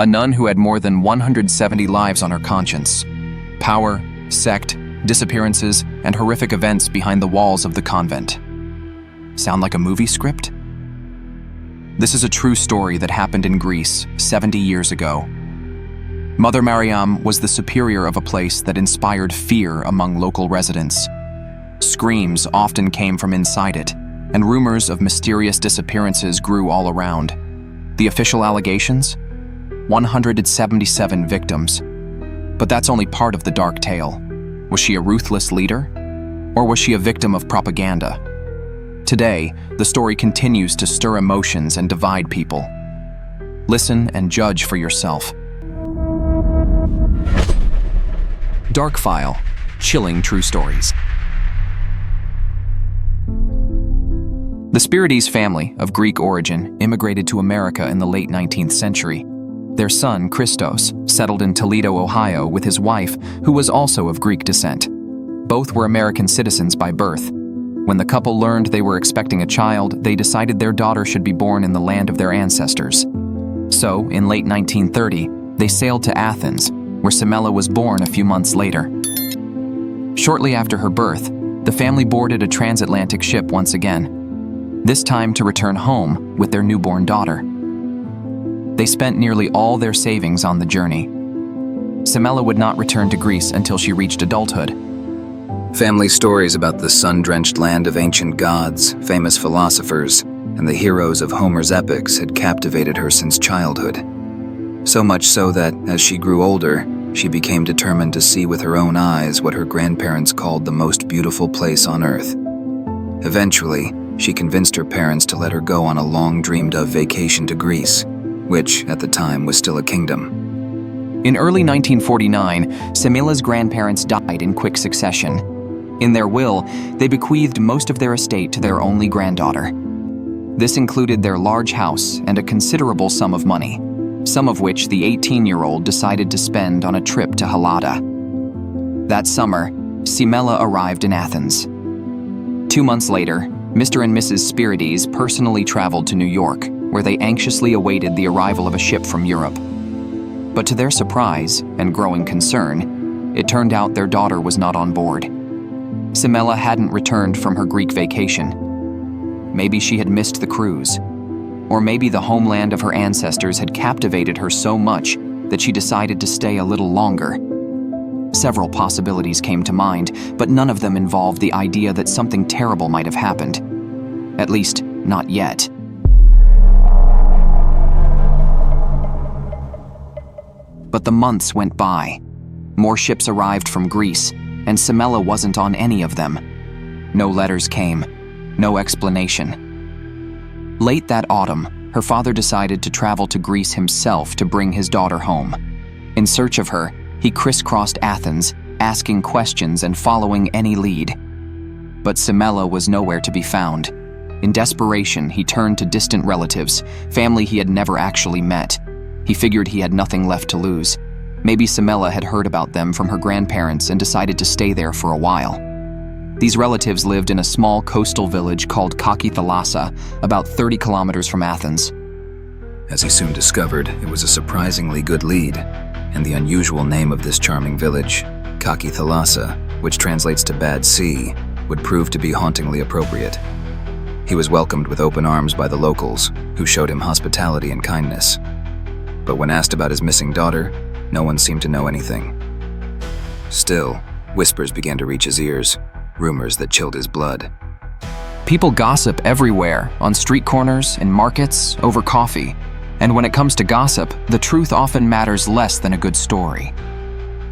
a nun who had more than 170 lives on her conscience. Power, sect, disappearances, and horrific events behind the walls of the convent. Sound like a movie script? This is a true story that happened in Greece 70 years ago. Mother Mariam was the superior of a place that inspired fear among local residents. Screams often came from inside it, and rumors of mysterious disappearances grew all around. The official allegations? 177 victims. But that's only part of the dark tale. Was she a ruthless leader? Or was she a victim of propaganda? Today, the story continues to stir emotions and divide people. Listen and judge for yourself. Dark File, chilling true stories. The Spirides family, of Greek origin, immigrated to America in the late 19th century. Their son, Christos, settled in Toledo, Ohio with his wife, who was also of Greek descent. Both were American citizens by birth. When the couple learned they were expecting a child, they decided their daughter should be born in the land of their ancestors. So, in late 1930, they sailed to Athens, where Semela was born a few months later. Shortly after her birth, the family boarded a transatlantic ship once again, this time to return home with their newborn daughter. They spent nearly all their savings on the journey. Semela would not return to Greece until she reached adulthood. Family stories about the sun-drenched land of ancient gods, famous philosophers, and the heroes of Homer's epics had captivated her since childhood. So much so that, as she grew older, she became determined to see with her own eyes what her grandparents called the most beautiful place on earth. Eventually, she convinced her parents to let her go on a long-dreamed-of vacation to Greece, which, at the time, was still a kingdom. In early 1949, Semela's grandparents died in quick succession. In their will, they bequeathed most of their estate to their only granddaughter. This included their large house and a considerable sum of money, some of which the 18-year-old decided to spend on a trip to Hallada. That summer, Semela arrived in Athens. 2 months later, Mr. and Mrs. Spirides personally traveled to New York, where they anxiously awaited the arrival of a ship from Europe. But to their surprise and growing concern, it turned out their daughter was not on board. Semela hadn't returned from her Greek vacation. Maybe she had missed the cruise. Or maybe the homeland of her ancestors had captivated her so much that she decided to stay a little longer. Several possibilities came to mind, but none of them involved the idea that something terrible might have happened. At least, not yet. But the months went by. More ships arrived from Greece, and Semela wasn't on any of them. No letters came, no explanation. Late that autumn, her father decided to travel to Greece himself to bring his daughter home. In search of her, he crisscrossed Athens, asking questions and following any lead. But Semela was nowhere to be found. In desperation, he turned to distant relatives, family he had never actually met. He figured he had nothing left to lose. Maybe Semela had heard about them from her grandparents and decided to stay there for a while. These relatives lived in a small coastal village called Thalassa, about 30 kilometers from Athens. As he soon discovered, it was a surprisingly good lead, and the unusual name of this charming village, Thalassa, which translates to Bad Sea, would prove to be hauntingly appropriate. He was welcomed with open arms by the locals, who showed him hospitality and kindness. But when asked about his missing daughter, no one seemed to know anything. Still, whispers began to reach his ears, rumors that chilled his blood. People gossip everywhere, on street corners, in markets, over coffee. And when it comes to gossip, the truth often matters less than a good story.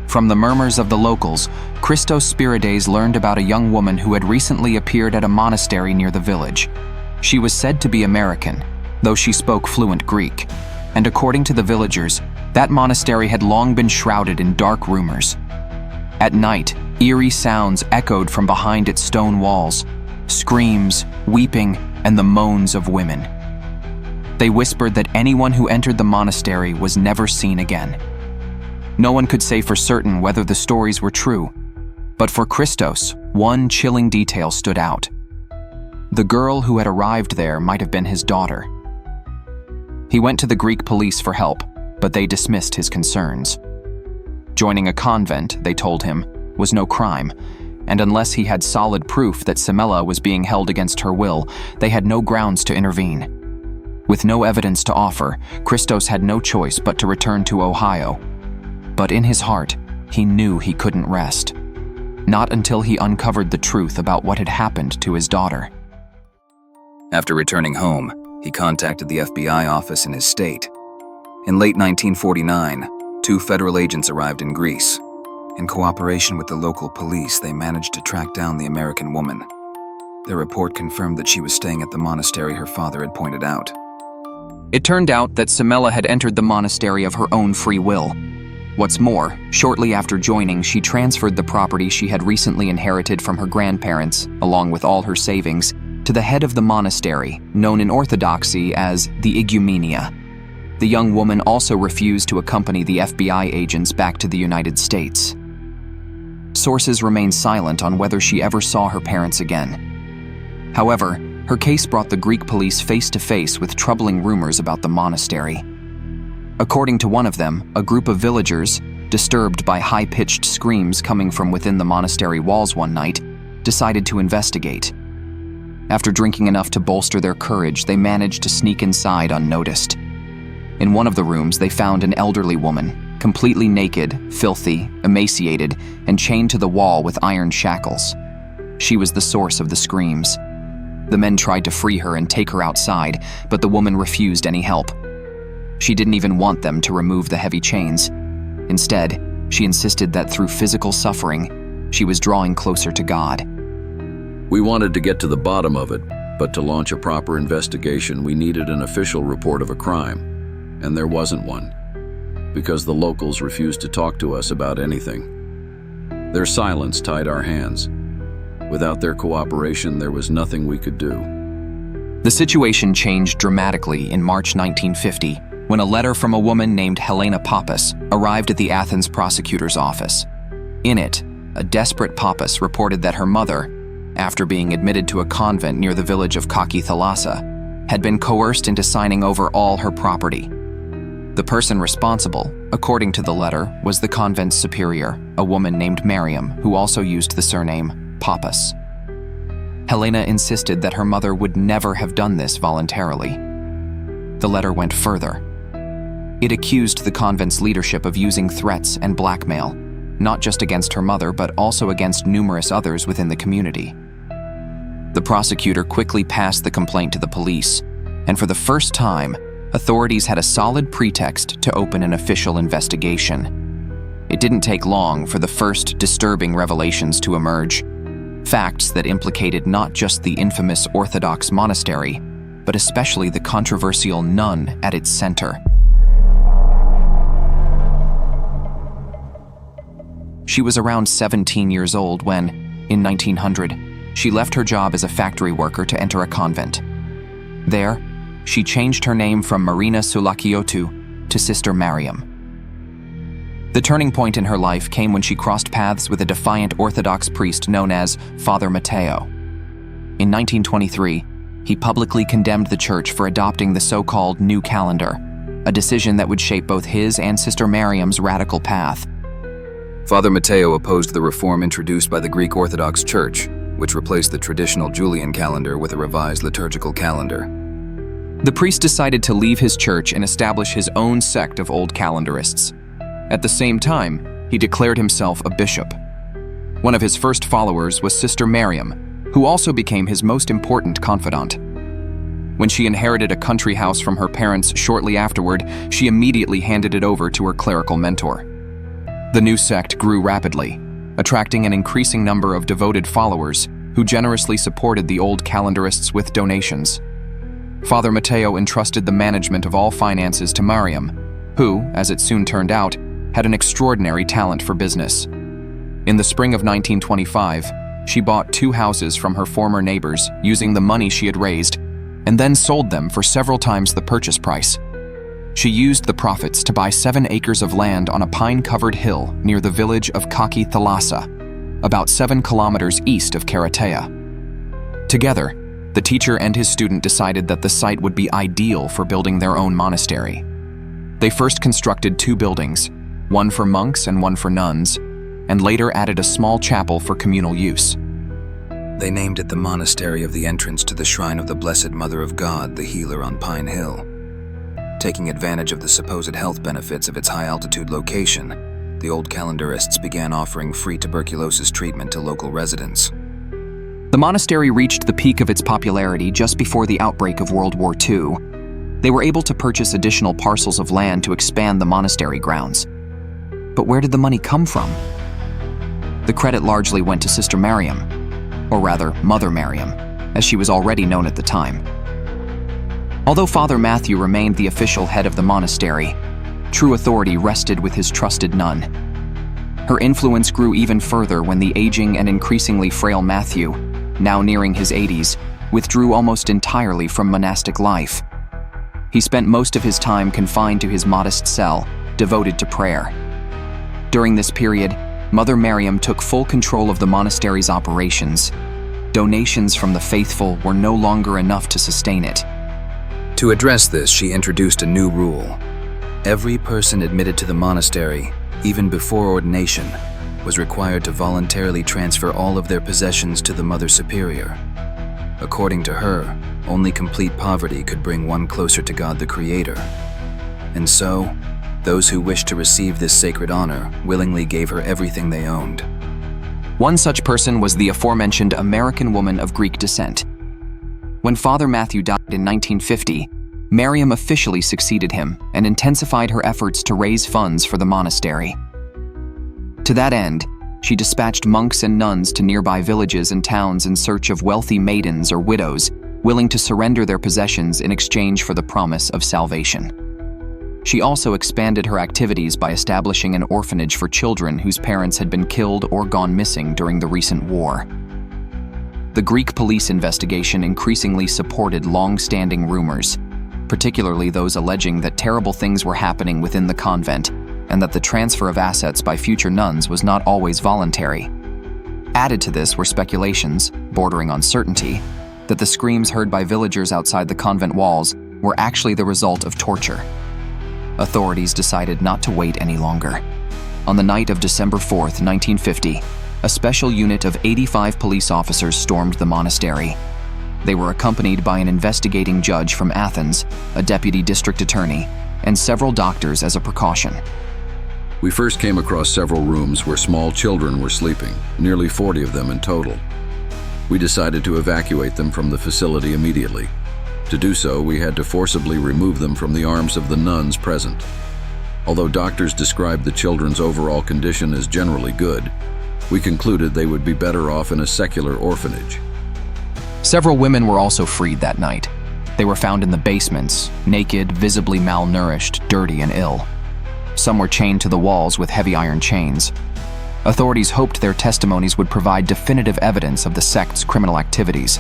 From the murmurs of the locals, Christos Spirides learned about a young woman who had recently appeared at a monastery near the village. She was said to be American, though she spoke fluent Greek. And according to the villagers, that monastery had long been shrouded in dark rumors. At night, eerie sounds echoed from behind its stone walls, screams, weeping, and the moans of women. They whispered that anyone who entered the monastery was never seen again. No one could say for certain whether the stories were true, but for Christos, one chilling detail stood out. The girl who had arrived there might have been his daughter. He went to the Greek police for help, but they dismissed his concerns. Joining a convent, they told him, was no crime, and unless he had solid proof that Semela was being held against her will, they had no grounds to intervene. With no evidence to offer, Christos had no choice but to return to Ohio. But in his heart, he knew he couldn't rest. Not until he uncovered the truth about what had happened to his daughter. After returning home, he contacted the FBI office in his state. In late 1949, 2 federal agents arrived in Greece. In cooperation with the local police, they managed to track down the American woman. Their report confirmed that she was staying at the monastery her father had pointed out. It turned out that Semela had entered the monastery of her own free will. What's more, shortly after joining, she transferred the property she had recently inherited from her grandparents, along with all her savings, to the head of the monastery, known in Orthodoxy as the Igumenia. The young woman also refused to accompany the FBI agents back to the United States. Sources remain silent on whether she ever saw her parents again. However, her case brought the Greek police face to face with troubling rumors about the monastery. According to one of them, a group of villagers, disturbed by high-pitched screams coming from within the monastery walls one night, decided to investigate. After drinking enough to bolster their courage, they managed to sneak inside unnoticed. In one of the rooms, they found an elderly woman, completely naked, filthy, emaciated, and chained to the wall with iron shackles. She was the source of the screams. The men tried to free her and take her outside, but the woman refused any help. She didn't even want them to remove the heavy chains. Instead, she insisted that through physical suffering, she was drawing closer to God. We wanted to get to the bottom of it, but to launch a proper investigation, we needed an official report of a crime, and there wasn't one, because the locals refused to talk to us about anything. Their silence tied our hands. Without their cooperation, there was nothing we could do. The situation changed dramatically in March 1950, when a letter from a woman named Helena Pappas arrived at the Athens prosecutor's office. In it, a desperate Pappas reported that her mother, after being admitted to a convent near the village of Kaki Thalassa, had been coerced into signing over all her property. The person responsible, according to the letter, was the convent's superior, a woman named Mariam, who also used the surname Pappas. Helena insisted that her mother would never have done this voluntarily. The letter went further. It accused the convent's leadership of using threats and blackmail, not just against her mother, but also against numerous others within the community. The prosecutor quickly passed the complaint to the police, and for the first time, authorities had a solid pretext to open an official investigation. It didn't take long for the first disturbing revelations to emerge. Facts that implicated not just the infamous Orthodox monastery, but especially the controversial nun at its center. She was around 17 years old when, in 1900, she left her job as a factory worker to enter a convent. There, she changed her name from Marina Soulakiotou to Sister Mariam. The turning point in her life came when she crossed paths with a defiant Orthodox priest known as Father Matteo. In 1923, he publicly condemned the church for adopting the so-called New Calendar, a decision that would shape both his and Sister Mariam's radical path. Father Matteo opposed the reform introduced by the Greek Orthodox Church, which replaced the traditional Julian calendar with a revised liturgical calendar. The priest decided to leave his church and establish his own sect of old calendarists. At the same time, he declared himself a bishop. One of his first followers was Sister Mariam, who also became his most important confidant. When she inherited a country house from her parents shortly afterward, she immediately handed it over to her clerical mentor. The new sect grew rapidly, attracting an increasing number of devoted followers who generously supported the old calendarists with donations. Father Matteo entrusted the management of all finances to Mariam, who, as it soon turned out, had an extraordinary talent for business. In the spring of 1925, she bought 2 houses from her former neighbors using the money she had raised, and then sold them for several times the purchase price. She used the profits to buy 7 acres of land on a pine-covered hill near the village of Kaki Thalassa, about 7 kilometers east of Karatea. Together, the teacher and his student decided that the site would be ideal for building their own monastery. They first constructed 2 buildings, one for monks and one for nuns, and later added a small chapel for communal use. They named it the Monastery of the entrance to the shrine of the Blessed Mother of God, the Healer on Pine Hill. Taking advantage of the supposed health benefits of its high-altitude location, the old calendarists began offering free tuberculosis treatment to local residents. The monastery reached the peak of its popularity just before the outbreak of World War II. They were able to purchase additional parcels of land to expand the monastery grounds. But where did the money come from? The credit largely went to Sister Mariam, or rather, Mother Mariam, as she was already known at the time. Although Father Matthew remained the official head of the monastery, true authority rested with his trusted nun. Her influence grew even further when the aging and increasingly frail Matthew, now nearing his 80s, withdrew almost entirely from monastic life. He spent most of his time confined to his modest cell, devoted to prayer. During this period, Mother Mariam took full control of the monastery's operations. Donations from the faithful were no longer enough to sustain it. To address this, she introduced a new rule. Every person admitted to the monastery, even before ordination, was required to voluntarily transfer all of their possessions to the Mother Superior. According to her, only complete poverty could bring one closer to God the Creator. And so, those who wished to receive this sacred honor willingly gave her everything they owned. One such person was the aforementioned American woman of Greek descent. When Father Matthew died in 1950, Mariam officially succeeded him and intensified her efforts to raise funds for the monastery. To that end, she dispatched monks and nuns to nearby villages and towns in search of wealthy maidens or widows willing to surrender their possessions in exchange for the promise of salvation. She also expanded her activities by establishing an orphanage for children whose parents had been killed or gone missing during the recent war. The Greek police investigation increasingly supported long-standing rumors, particularly those alleging that terrible things were happening within the convent and that the transfer of assets by future nuns was not always voluntary. Added to this were speculations, bordering on certainty, that the screams heard by villagers outside the convent walls were actually the result of torture. Authorities decided not to wait any longer. On the night of December 4th, 1950, a special unit of 85 police officers stormed the monastery. They were accompanied by an investigating judge from Athens, a deputy district attorney, and several doctors as a precaution. We first came across several rooms where small children were sleeping, nearly 40 of them in total. We decided to evacuate them from the facility immediately. To do so, we had to forcibly remove them from the arms of the nuns present. Although doctors described the children's overall condition as generally good, we concluded they would be better off in a secular orphanage. Several women were also freed that night. They were found in the basements, naked, visibly malnourished, dirty, and ill. Some were chained to the walls with heavy iron chains. Authorities hoped their testimonies would provide definitive evidence of the sect's criminal activities.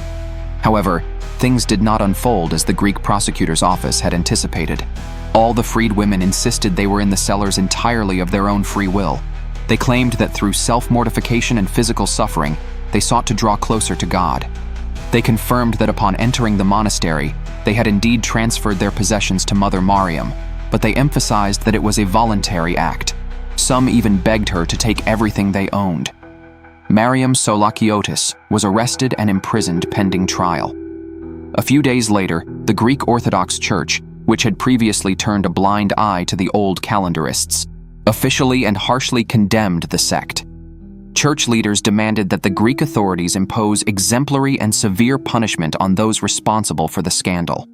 However, things did not unfold as the Greek prosecutor's office had anticipated. All the freed women insisted they were in the cellars entirely of their own free will. They claimed that through self-mortification and physical suffering, they sought to draw closer to God. They confirmed that upon entering the monastery, they had indeed transferred their possessions to Mother Mariam, but they emphasized that it was a voluntary act. Some even begged her to take everything they owned. Mariam Solakiotis was arrested and imprisoned pending trial. A few days later, the Greek Orthodox Church, which had previously turned a blind eye to the old calendarists, officially and harshly condemned the sect. Church leaders demanded that the Greek authorities impose exemplary and severe punishment on those responsible for the scandal.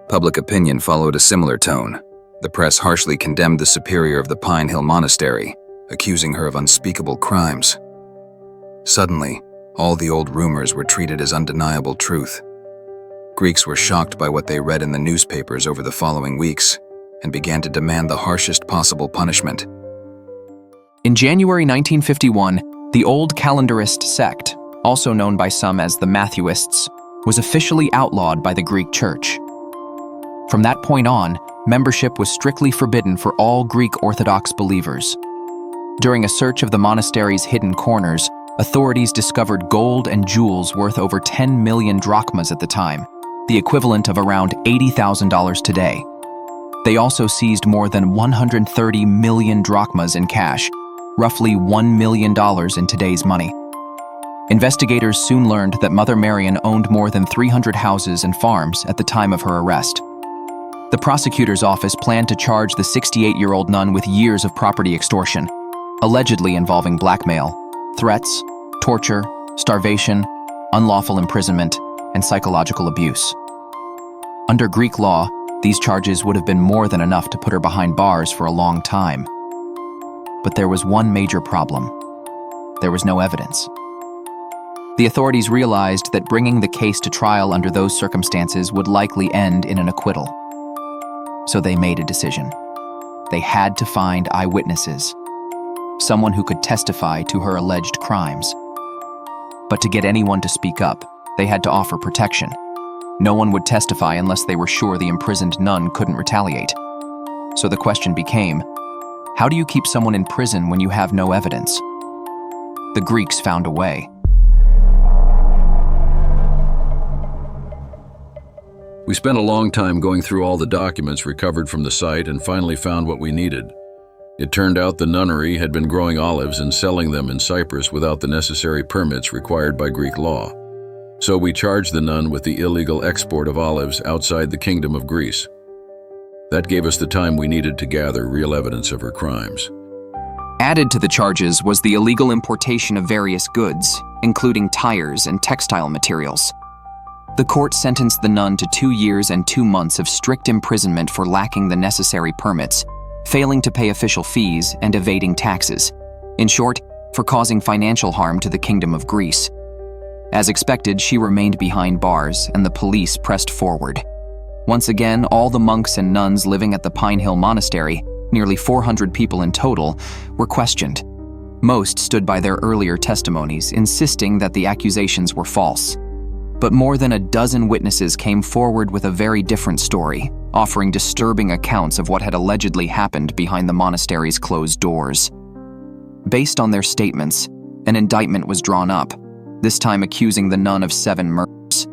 Public opinion followed a similar tone. The press harshly condemned the superior of the Pine Hill Monastery, accusing her of unspeakable crimes. Suddenly, all the old rumors were treated as undeniable truth. Greeks were shocked by what they read in the newspapers over the following weeks and began to demand the harshest possible punishment. In January 1951, the Old Calendarist sect, also known by some as the Matthewists, was officially outlawed by the Greek Church. From that point on, membership was strictly forbidden for all Greek Orthodox believers. During a search of the monastery's hidden corners, authorities discovered gold and jewels worth over 10 million drachmas at the time, the equivalent of around $80,000 today. They also seized more than 130 million drachmas in cash, roughly $1 million in today's money. Investigators soon learned that Mother Mariam owned more than 300 houses and farms at the time of her arrest. The prosecutor's office planned to charge the 68-year-old nun with years of property extortion, allegedly involving blackmail, threats, torture, starvation, unlawful imprisonment, and psychological abuse. Under Greek law, these charges would have been more than enough to put her behind bars for a long time. But there was one major problem. There was no evidence. The authorities realized that bringing the case to trial under those circumstances would likely end in an acquittal. So they made a decision. They had to find eyewitnesses, someone who could testify to her alleged crimes. But to get anyone to speak up, they had to offer protection. No one would testify unless they were sure the imprisoned nun couldn't retaliate. So the question became, how do you keep someone in prison when you have no evidence? The Greeks found a way. We spent a long time going through all the documents recovered from the site and finally found what we needed. It turned out the nunnery had been growing olives and selling them in Cyprus without the necessary permits required by Greek law. So we charged the nun with the illegal export of olives outside the Kingdom of Greece. That gave us the time we needed to gather real evidence of her crimes. Added to the charges was the illegal importation of various goods, including tires and textile materials. The court sentenced the nun to 2 years and 2 months of strict imprisonment for lacking the necessary permits, failing to pay official fees, and evading taxes. In short, for causing financial harm to the Kingdom of Greece. As expected, she remained behind bars, and the police pressed forward. Once again, all the monks and nuns living at the Pine Hill Monastery, nearly 400 people in total, were questioned. Most stood by their earlier testimonies, insisting that the accusations were false. But more than a dozen witnesses came forward with a very different story, offering disturbing accounts of what had allegedly happened behind the monastery's closed doors. Based on their statements, an indictment was drawn up, this time accusing the nun of 7 murders.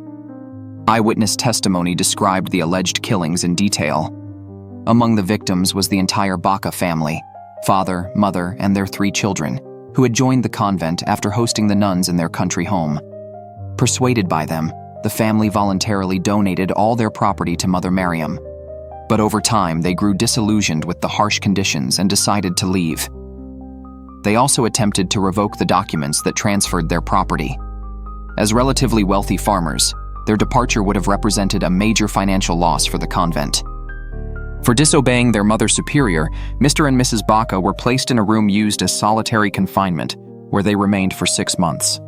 Eyewitness testimony described the alleged killings in detail. Among the victims was the entire Bacca family, father, mother, and their 3 children, who had joined the convent after hosting the nuns in their country home. Persuaded by them, the family voluntarily donated all their property to Mother Mariam. But over time, they grew disillusioned with the harsh conditions and decided to leave. They also attempted to revoke the documents that transferred their property. As relatively wealthy farmers, their departure would have represented a major financial loss for the convent. For disobeying their Mother Superior, Mr. and Mrs. Bacca were placed in a room used as solitary confinement, where they remained for 6 months.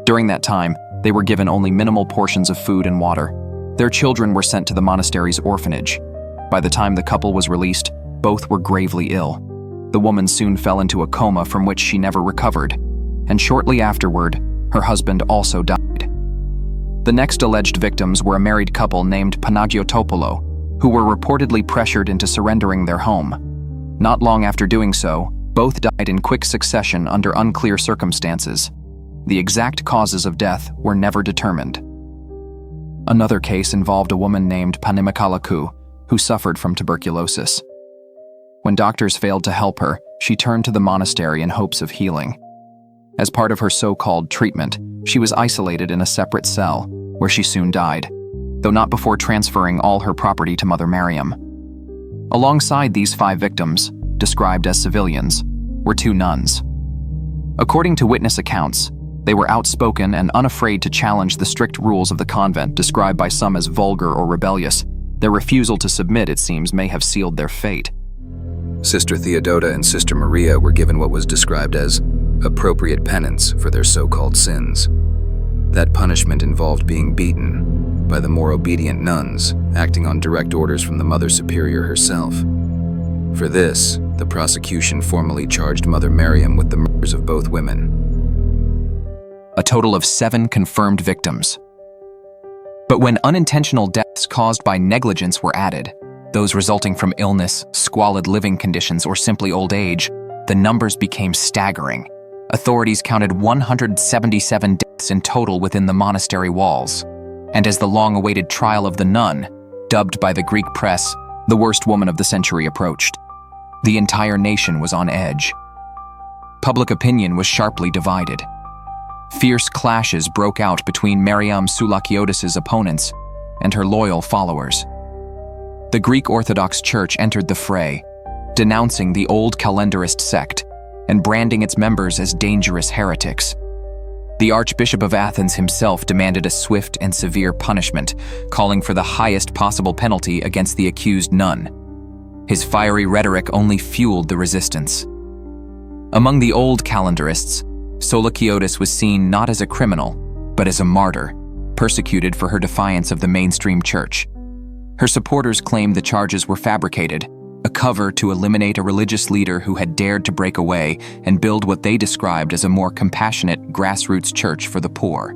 During that time, they were given only minimal portions of food and water. Their children were sent to the monastery's orphanage. By the time the couple was released, both were gravely ill. The woman soon fell into a coma from which she never recovered, and shortly afterward, her husband also died. The next alleged victims were a married couple named Panagiotopoulo, who were reportedly pressured into surrendering their home. Not long after doing so, both died in quick succession under unclear circumstances. The exact causes of death were never determined. Another case involved a woman named Panimikalakou, who suffered from tuberculosis. When doctors failed to help her, she turned to the monastery in hopes of healing. As part of her so-called treatment, she was isolated in a separate cell, where she soon died, though not before transferring all her property to Mother Mariam. Alongside these 5 victims, described as civilians, were 2 nuns. According to witness accounts, they were outspoken and unafraid to challenge the strict rules of the convent, described by some as vulgar or rebellious. Their refusal to submit, it seems, may have sealed their fate. Sister Theodota and Sister Maria were given what was described as appropriate penance for their so-called sins. That punishment involved being beaten by the more obedient nuns, acting on direct orders from the Mother Superior herself. For this, the prosecution formally charged Mother Mariam with the murders of both women. A total of 7 confirmed victims. But when unintentional deaths caused by negligence were added, those resulting from illness, squalid living conditions, or simply old age, the numbers became staggering. Authorities counted 177 deaths in total within the monastery walls. And as the long-awaited trial of the nun, dubbed by the Greek press The worst woman of the century approached. The entire nation was on edge. Public opinion was sharply divided. Fierce clashes broke out between Mariam Sulakiotis' opponents and her loyal followers. The Greek Orthodox Church entered the fray, denouncing the old calendarist sect and branding its members as dangerous heretics. The Archbishop of Athens himself demanded a swift and severe punishment, calling for the highest possible penalty against the accused nun. His fiery rhetoric only fueled the resistance. Among the old calendarists, Sulakiotis was seen not as a criminal, but as a martyr, persecuted for her defiance of the mainstream church. Her supporters claimed the charges were fabricated, a cover to eliminate a religious leader who had dared to break away and build what they described as a more compassionate grassroots church for the poor.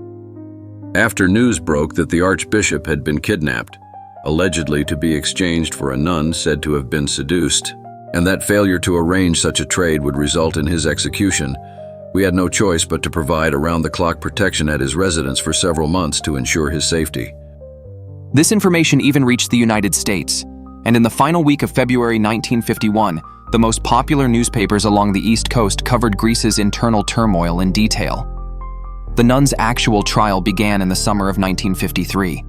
After news broke that the Archbishop had been kidnapped, allegedly to be exchanged for a nun said to have been seduced, and that failure to arrange such a trade would result in his execution, we had no choice but to provide around-the-clock protection at his residence for several months to ensure his safety. This information even reached the United States, and in the final week of February 1951, the most popular newspapers along the East Coast covered Greece's internal turmoil in detail. The nun's actual trial began in the summer of 1953.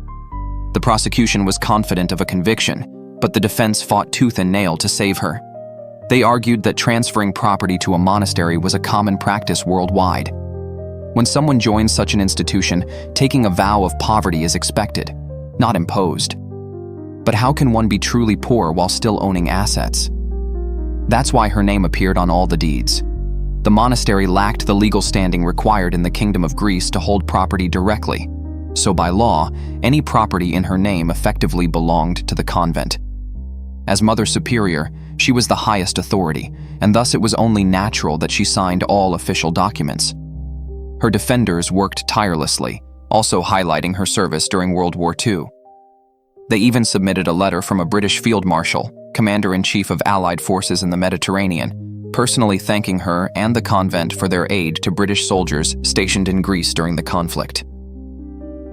The prosecution was confident of a conviction, but the defense fought tooth and nail to save her. They argued that transferring property to a monastery was a common practice worldwide. When someone joins such an institution, taking a vow of poverty is expected, not imposed. But how can one be truly poor while still owning assets? That's why her name appeared on all the deeds. The monastery lacked the legal standing required in the Kingdom of Greece to hold property directly, so by law, any property in her name effectively belonged to the convent. As Mother Superior, she was the highest authority, and thus it was only natural that she signed all official documents. Her defenders worked tirelessly, also highlighting her service during World War II. They even submitted a letter from a British field marshal, commander-in-chief of Allied forces in the Mediterranean, personally thanking her and the convent for their aid to British soldiers stationed in Greece during the conflict.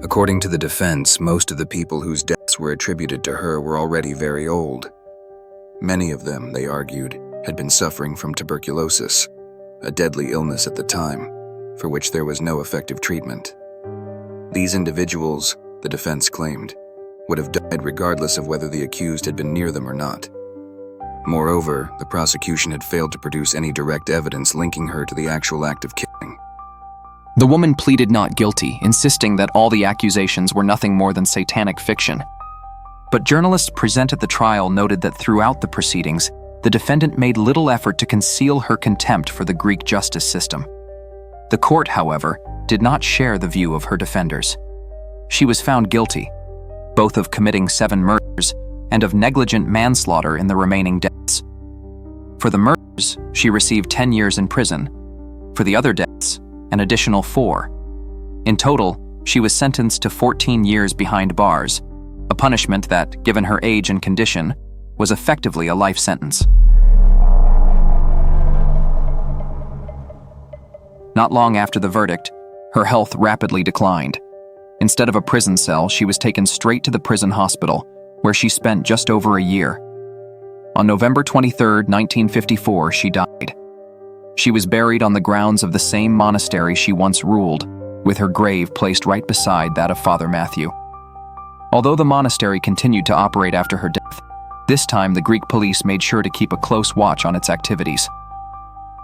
According to the defense, most of the people whose deaths were attributed to her were already very old. Many of them, they argued, had been suffering from tuberculosis, a deadly illness at the time, for which there was no effective treatment. These individuals, the defense claimed, would have died regardless of whether the accused had been near them or not. Moreover, the prosecution had failed to produce any direct evidence linking her to the actual act of killing. The woman pleaded not guilty, insisting that all the accusations were nothing more than satanic fiction. But journalists present at the trial noted that throughout the proceedings, the defendant made little effort to conceal her contempt for the Greek justice system. The court, however, did not share the view of her defenders. She was found guilty, both of committing 7 murders and of negligent manslaughter in the remaining deaths. For the murders, she received 10 years in prison. For the other deaths, an additional 4. In total, she was sentenced to 14 years behind bars, a punishment that, given her age and condition, was effectively a life sentence. Not long after the verdict, her health rapidly declined. Instead of a prison cell, she was taken straight to the prison hospital, where she spent just over a year. On November 23, 1954, she died. She was buried on the grounds of the same monastery she once ruled, with her grave placed right beside that of Father Matthew. Although the monastery continued to operate after her death, this time the Greek police made sure to keep a close watch on its activities.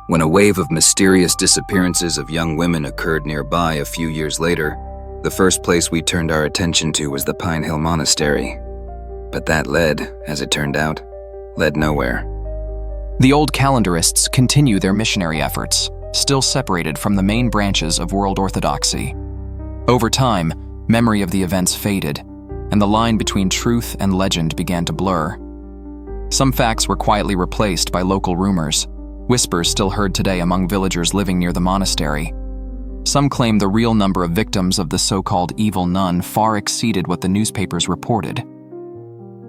When a wave of mysterious disappearances of young women occurred nearby a few years later, the first place we turned our attention to was the Pine Hill Monastery. But that as it turned out, led nowhere. The old calendarists continue their missionary efforts, still separated from the main branches of world orthodoxy. Over time, memory of the events faded, and the line between truth and legend began to blur. Some facts were quietly replaced by local rumors, whispers still heard today among villagers living near the monastery. Some claim the real number of victims of the so-called evil nun far exceeded what the newspapers reported.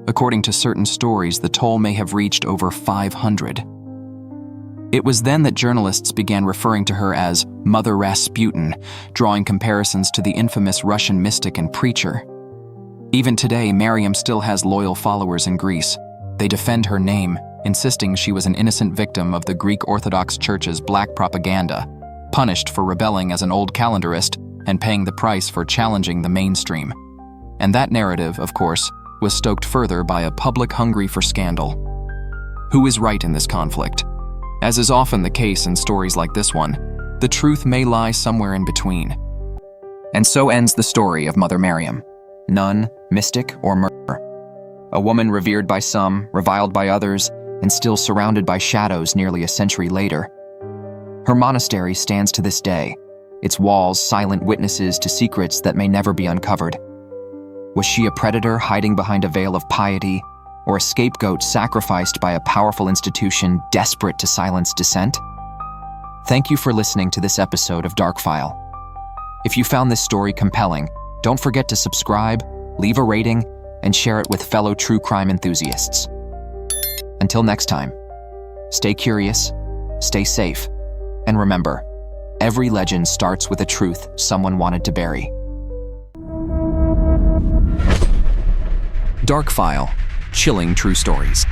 According to certain stories, the toll may have reached over 500. It was then that journalists began referring to her as Mother Rasputin, drawing comparisons to the infamous Russian mystic and preacher. Even today, Mariam still has loyal followers in Greece, They defend her name, insisting she was an innocent victim of the Greek Orthodox Church's black propaganda, punished for rebelling as an old calendarist and paying the price for challenging the mainstream. And that narrative, of course, was stoked further by a public hungry for scandal. Who is right in this conflict? As is often the case in stories like this one, the truth may lie somewhere in between. And so ends the story of Mother Mariam, nun, mystic, or murderer. A woman revered by some, reviled by others, and still surrounded by shadows nearly a century later. Her monastery stands to this day, its walls silent witnesses to secrets that may never be uncovered. Was she a predator hiding behind a veil of piety, or a scapegoat sacrificed by a powerful institution desperate to silence dissent? Thank you for listening to this episode of Dark File. If you found this story compelling, don't forget to subscribe, leave a rating, and share it with fellow true crime enthusiasts. Until next time, stay curious, stay safe, and remember, every legend starts with a truth someone wanted to bury. Dark File, chilling true stories.